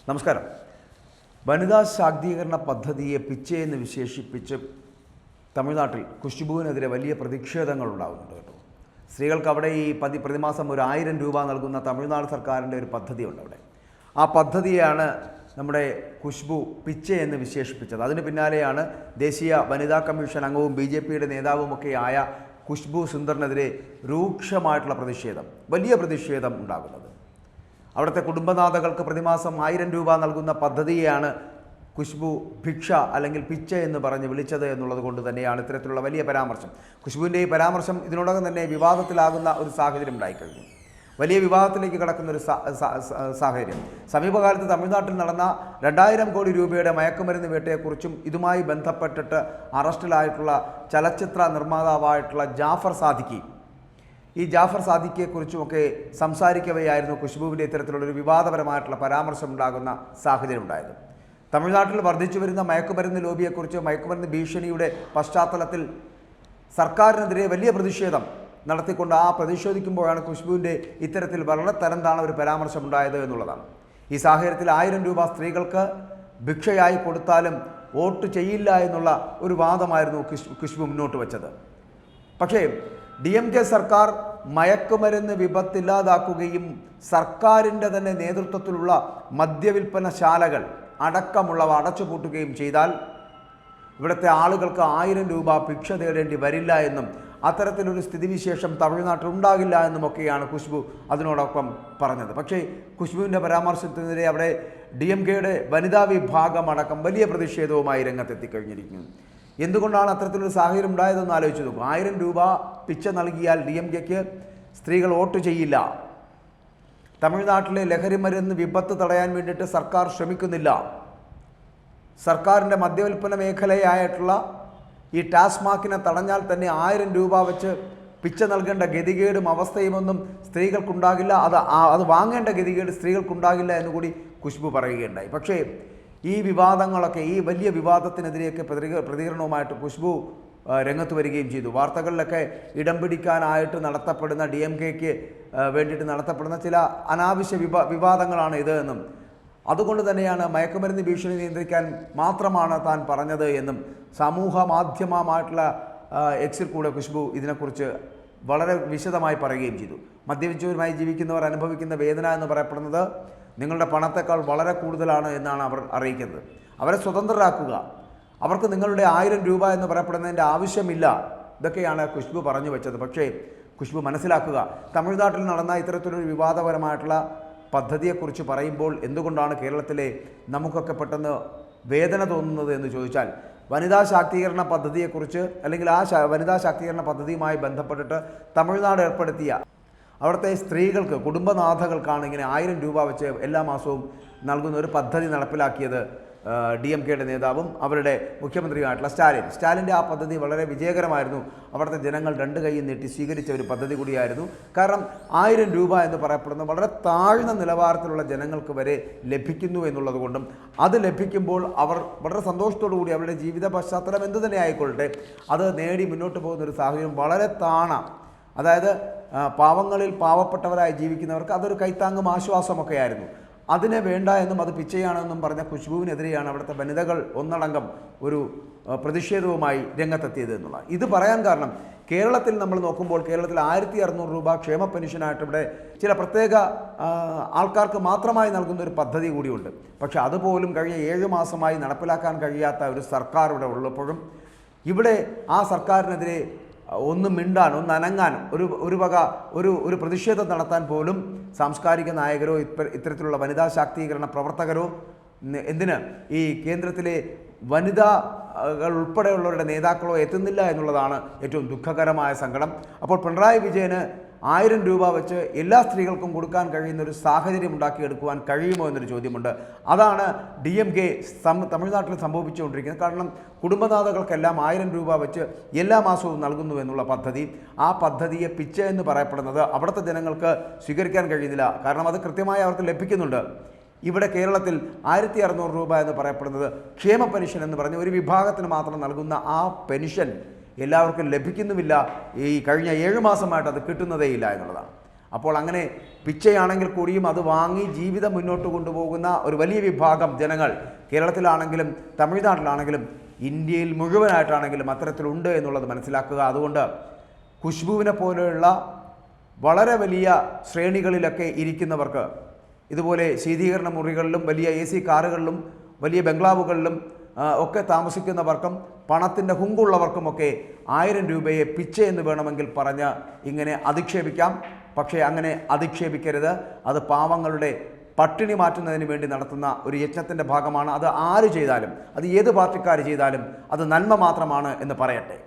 നമസ്കാരം. വനിതാ ശാക്തീകരണ പദ്ധതിയെ പിച്ചയെന്ന് വിശേഷിപ്പിച്ച് തമിഴ്നാട്ടിൽ കുശ്ബുവിനെതിരെ വലിയ പ്രതിഷേധങ്ങൾ ഉണ്ടാകുന്നുണ്ട് കേട്ടോ. സ്ത്രീകൾക്ക് അവിടെ ഈ പ്രതിമാസം 1000 രൂപ നൽകുന്ന തമിഴ്നാട് സർക്കാരിൻ്റെ ഒരു പദ്ധതിയുണ്ട് അവിടെ. ആ പദ്ധതിയാണ് നമ്മുടെ കുശ്ബു പിച്ചയെന്ന് വിശേഷിപ്പിച്ചത്. അതിന് പിന്നാലെയാണ് ദേശീയ വനിതാ കമ്മീഷൻ അംഗവും BJPയുടെ നേതാവുമൊക്കെയായ കുശ്ബു സുന്ദറിനെതിരെ രൂക്ഷമായിട്ടുള്ള പ്രതിഷേധം, വലിയ പ്രതിഷേധം ഉണ്ടാകുന്നത്. അവിടുത്തെ കുടുംബനാഥകൾക്ക് പ്രതിമാസം 1000 രൂപ നൽകുന്ന പദ്ധതിയെയാണ് കുശ്ബു ഭിക്ഷ അല്ലെങ്കിൽ പിച്ച എന്ന് പറഞ്ഞ് വിളിച്ചത് എന്നുള്ളത് കൊണ്ട് തന്നെയാണ് ഇത്തരത്തിലുള്ള വലിയ പരാമർശം. കുശ്ബുവിൻ്റെ ഈ പരാമർശം ഇതിനോടകം തന്നെ വിവാദത്തിലാകുന്ന ഒരു സാഹചര്യം ഉണ്ടായിക്കഴിഞ്ഞു. വലിയ വിവാദത്തിലേക്ക് കടക്കുന്ന ഒരു സാഹചര്യം. സമീപകാലത്ത് തമിഴ്നാട്ടിൽ നടന്ന 2000 കോടി രൂപയുടെ മയക്കുമരുന്ന് വേട്ടയെക്കുറിച്ചും ഇതുമായി ബന്ധപ്പെട്ടിട്ട് അറസ്റ്റിലായിട്ടുള്ള ചലച്ചിത്ര നിർമ്മാതാവായിട്ടുള്ള ജാഫർ സാദിഖി, ഈ ജാഫർ സാദിഖിയെക്കുറിച്ചുമൊക്കെ സംസാരിക്കവെയായിരുന്നു കുശ്ബുവിൻ്റെ ഇത്തരത്തിലുള്ളൊരു വിവാദപരമായിട്ടുള്ള പരാമർശം ഉണ്ടാകുന്ന സാഹചര്യം ഉണ്ടായത്. തമിഴ്നാട്ടിൽ വർദ്ധിച്ചു വരുന്ന മയക്കുമരുന്ന് ലോബിയെക്കുറിച്ച്, മയക്കുമരുന്ന് ഭീഷണിയുടെ പശ്ചാത്തലത്തിൽ സർക്കാരിനെതിരെ വലിയ പ്രതിഷേധം നടത്തിക്കൊണ്ട് പ്രതിഷേധിക്കുമ്പോഴാണ് കുശ്ബുവിൻ്റെ ഇത്തരത്തിൽ വളരെ തരംതാണ ഒരു പരാമർശം ഉണ്ടായത് എന്നുള്ളതാണ്. ഈ സാഹചര്യത്തിൽ 1000 രൂപ സ്ത്രീകൾക്ക് ഭിക്ഷയായി കൊടുത്താലും വോട്ട് ചെയ്യില്ല എന്നുള്ള ഒരു വാദമായിരുന്നു കുശ്ബു മുന്നോട്ട് വച്ചത്. പക്ഷേ DMK സർക്കാർ മയക്കുമരുന്ന് വിപത്തില്ലാതാക്കുകയും സർക്കാരിൻ്റെ തന്നെ നേതൃത്വത്തിലുള്ള മദ്യവിൽപ്പനശാലകൾ അടക്കമുള്ളവ അടച്ചുപൂട്ടുകയും ചെയ്താൽ ഇവിടുത്തെ ആളുകൾക്ക് 1000 രൂപ ഭിക്ഷ തേടേണ്ടി വരില്ല എന്നും അത്തരത്തിലൊരു സ്ഥിതിവിശേഷം തമിഴ്നാട്ടിൽ ഉണ്ടാകില്ല എന്നുമൊക്കെയാണ് കുശ്ബു അതിനോടൊപ്പം പറഞ്ഞത്. പക്ഷേ കുശ്ബുവിൻ്റെ പരാമർശത്തിനെതിരെ അവിടെ DMKയുടെ വനിതാ വിഭാഗം അടക്കം വലിയ പ്രതിഷേധവുമായി രംഗത്തെത്തിക്കഴിഞ്ഞിരിക്കുന്നു. എന്തുകൊണ്ടാണ് അത്തരത്തിലൊരു സാഹചര്യം ഉണ്ടായതെന്ന് ആലോചിച്ച് നോക്കും. 1000 രൂപ പിച്ച നൽകിയാൽ DMKക്ക് സ്ത്രീകൾ വോട്ട് ചെയ്യില്ല. തമിഴ്നാട്ടിലെ ലഹരിമരുന്ന് വിപത്ത് തടയാൻ വേണ്ടിയിട്ട് സർക്കാർ ശ്രമിക്കുന്നില്ല. സർക്കാരിൻ്റെ മദ്യവിൽപ്പന മേഖലയായിട്ടുള്ള ഈ ടാസ്മാക്കിനെ തടഞ്ഞാൽ തന്നെ 1000 രൂപ വെച്ച് പിച്ച നൽകേണ്ട ഗതികേടും അവസ്ഥയുമൊന്നും സ്ത്രീകൾക്കുണ്ടാകില്ല. അത് വാങ്ങേണ്ട ഗതികേട് സ്ത്രീകൾക്കുണ്ടാകില്ല എന്നുകൂടി കുശ്ബു പറയുകയുണ്ടായി. പക്ഷേ ഈ വിവാദങ്ങളൊക്കെ, ഈ വലിയ വിവാദത്തിനെതിരെയൊക്കെ പ്രതികരണവുമായിട്ട് കുശ്ബു രംഗത്ത് വരികയും ചെയ്തു. വാർത്തകളിലൊക്കെ ഇടം പിടിക്കാനായിട്ട് നടത്തപ്പെടുന്ന DMKക്ക് വേണ്ടിയിട്ട് നടത്തപ്പെടുന്ന ചില അനാവശ്യ വിവാദങ്ങളാണ് ഇത് എന്നും അതുകൊണ്ട് തന്നെയാണ് മയക്കുമരുന്ന് ഭീഷണി നിയന്ത്രിക്കാൻ മാത്രമാണ് താൻ പറഞ്ഞത് എന്നും സമൂഹ മാധ്യമമായിട്ടുള്ള എക്സിൽ കൂടെ കുശ്ബു ഇതിനെക്കുറിച്ച് വളരെ വിശദമായി പറയുകയും ചെയ്തു. മദ്യപിച്ചവരുമായി ജീവിക്കുന്നവർ അനുഭവിക്കുന്ന വേദന എന്ന് പറയപ്പെടുന്നത് നിങ്ങളുടെ പണത്തേക്കാൾ വളരെ കൂടുതലാണ് എന്നാണ് അവർ അറിയിക്കുന്നത്. അവരെ സ്വതന്ത്രരാക്കുക, അവർക്ക് നിങ്ങളുടെ 1000 രൂപ എന്ന് പറയപ്പെടുന്നതിൻ്റെ ആവശ്യമില്ല. ഇതൊക്കെയാണ് കുശ്ബു പറഞ്ഞു വെച്ചത്. പക്ഷേ കുശ്ബു മനസ്സിലാക്കുക, തമിഴ്നാട്ടിൽ നടന്ന ഇത്തരത്തിലൊരു വിവാദപരമായിട്ടുള്ള പദ്ധതിയെക്കുറിച്ച് പറയുമ്പോൾ എന്തുകൊണ്ടാണ് കേരളത്തിലെ നമുക്കൊക്കെ പെട്ടെന്ന് വേദന തോന്നുന്നത് എന്ന് ചോദിച്ചാൽ, വനിതാ ശാക്തീകരണ പദ്ധതിയെക്കുറിച്ച് അല്ലെങ്കിൽ വനിതാ ശാക്തീകരണ പദ്ധതിയുമായി ബന്ധപ്പെട്ടിട്ട് തമിഴ്നാട് ഏർപ്പെടുത്തിയ അവിടുത്തെ സ്ത്രീകൾക്ക്, കുടുംബനാഥകൾക്കാണ് ഇങ്ങനെ 1000 രൂപ വെച്ച് എല്ലാ മാസവും നൽകുന്ന ഒരു പദ്ധതി നടപ്പിലാക്കിയത് DMKയുടെ നേതാവും അവരുടെ മുഖ്യമന്ത്രിയുമായിട്ടുള്ള സ്റ്റാലിൻ്റെ ആ പദ്ധതി വളരെ വിജയകരമായിരുന്നു. അവിടുത്തെ ജനങ്ങൾ 2 കൈയും നീട്ടി സ്വീകരിച്ച ഒരു പദ്ധതി കൂടിയായിരുന്നു. കാരണം 1000 രൂപ എന്ന് പറയപ്പെടുന്ന വളരെ താഴ്ന്ന നിലവാരത്തിലുള്ള ജനങ്ങൾക്ക് വരെ ലഭിക്കുന്നു എന്നുള്ളത് കൊണ്ടും അത് ലഭിക്കുമ്പോൾ അവർ വളരെ സന്തോഷത്തോടു കൂടി അവരുടെ ജീവിത പശ്ചാത്തലം എന്തു തന്നെ ആയിക്കൊള്ളട്ടെ അത് നേടി മുന്നോട്ട് പോകുന്നൊരു സാഹചര്യം വളരെ അതായത് പാവങ്ങളിൽ പാവപ്പെട്ടവരായി ജീവിക്കുന്നവർക്ക് അതൊരു കൈത്താങ്ങും ആശ്വാസമൊക്കെ ആയിരുന്നു. അതിനെ വേണ്ട എന്നും അത് പിച്ചയാണെന്നും പറഞ്ഞ കുശ്ബുവിനെതിരെയാണ് അവിടുത്തെ വനിതകൾ ഒന്നടങ്കം ഒരു പ്രതിഷേധവുമായി രംഗത്തെത്തിയത് എന്നുള്ള. ഇത് പറയാൻ കാരണം, കേരളത്തിൽ നമ്മൾ നോക്കുമ്പോൾ കേരളത്തിൽ 1600 രൂപ ക്ഷേമ പെൻഷനായിട്ട് ഇവിടെ ചില പ്രത്യേക ആൾക്കാർക്ക് മാത്രമായി നൽകുന്ന ഒരു പദ്ധതി കൂടിയുണ്ട്. പക്ഷെ അതുപോലും കഴിഞ്ഞ 7 മാസമായി നടപ്പിലാക്കാൻ കഴിയാത്ത ഒരു സർക്കാർ ഇവിടെ ഉള്ളപ്പോഴും ഇവിടെ ആ സർക്കാരിനെതിരെ ഒന്ന് മിണ്ടാൻ, ഒന്ന് അനങ്ങാൻ, ഒരു പ്രതിഷേധം നടത്താൻ പോലും സാംസ്കാരിക നായകരോ ഇത്തരത്തിലുള്ള വനിതാ ശാക്തീകരണ പ്രവർത്തകരോ, എന്തിന് ഈ കേന്ദ്രത്തിലെ വനിതകൾ ഉൾപ്പെടെയുള്ളവരുടെ നേതാക്കളോ എത്തുന്നില്ല എന്നുള്ളതാണ് ഏറ്റവും ദുഃഖകരമായ സങ്കടം. അപ്പോൾ പിണറായി വിജയന് 1000 രൂപ വെച്ച് എല്ലാ സ്ത്രീകൾക്കും കൊടുക്കാൻ കഴിയുന്ന ഒരു സാഹചര്യം ഉണ്ടാക്കിയെടുക്കുവാൻ കഴിയുമോ എന്നൊരു ചോദ്യമുണ്ട്. അതാണ് DMK തമിഴ്നാട്ടിൽ സംഭവിച്ചുകൊണ്ടിരിക്കുന്നത്. കാരണം കുടുംബനാഥകൾക്കെല്ലാം 1000 രൂപ വെച്ച് എല്ലാ മാസവും നൽകുന്നു എന്നുള്ള പദ്ധതി, ആ പദ്ധതിയെ പിച്ച എന്ന് പറയപ്പെടുന്നത് അവിടുത്തെ ജനങ്ങൾക്ക് സ്വീകരിക്കാൻ കഴിയുന്നില്ല. കാരണം അത് കൃത്യമായി അവർക്ക് ലഭിക്കുന്നുണ്ട്. ഇവിടെ കേരളത്തിൽ 1600 രൂപ എന്ന് പറയപ്പെടുന്നത് ക്ഷേമ പെൻഷൻ എന്ന് പറഞ്ഞ് ഒരു വിഭാഗത്തിന് മാത്രം നൽകുന്ന ആ പെൻഷൻ എല്ലാവർക്കും ലഭിക്കുന്നുമില്ല. ഈ കഴിഞ്ഞ 7 മാസമായിട്ട് അത് കിട്ടുന്നതേയില്ല എന്നുള്ളതാണ്. അപ്പോൾ അങ്ങനെ പിച്ചയാണെങ്കിൽ കൂടിയും അത് വാങ്ങി ജീവിതം മുന്നോട്ട് കൊണ്ടുപോകുന്ന ഒരു വലിയ വിഭാഗം ജനങ്ങൾ കേരളത്തിലാണെങ്കിലും തമിഴ്നാട്ടിലാണെങ്കിലും ഇന്ത്യയിൽ മുഴുവനായിട്ടാണെങ്കിലും അത്തരത്തിലുണ്ട് എന്നുള്ളത് മനസ്സിലാക്കുക. അതുകൊണ്ട് ഖുശ്ബുവിനെ പോലെയുള്ള വളരെ വലിയ ശ്രേണികളിലൊക്കെ ഇരിക്കുന്നവർക്ക്, ഇതുപോലെ ശീതീകരണ മുറികളിലും വലിയ AC കാറുകളിലും വലിയ ബംഗ്ലാവുകളിലും ഒക്കെ താമസിക്കുന്നവർക്കും പണത്തിൻ്റെ ഹുങ്കുള്ളവർക്കുമൊക്കെ 1000 രൂപയെ പിച്ച എന്ന് വേണമെങ്കിൽ പറഞ്ഞ് ഇങ്ങനെ അധിക്ഷേപിക്കാം. പക്ഷേ അങ്ങനെ അധിക്ഷേപിക്കരുത്. അത് പാവങ്ങളുടെ പട്ടിണി മാറ്റുന്നതിന് വേണ്ടി നടത്തുന്ന ഒരു യജ്ഞത്തിൻ്റെ ഭാഗമാണ്. അത് ആര് ചെയ്താലും, അത് ഏത് പാർട്ടിക്കാർ ചെയ്താലും അത് നന്മ മാത്രമാണ് എന്ന് പറയട്ടെ.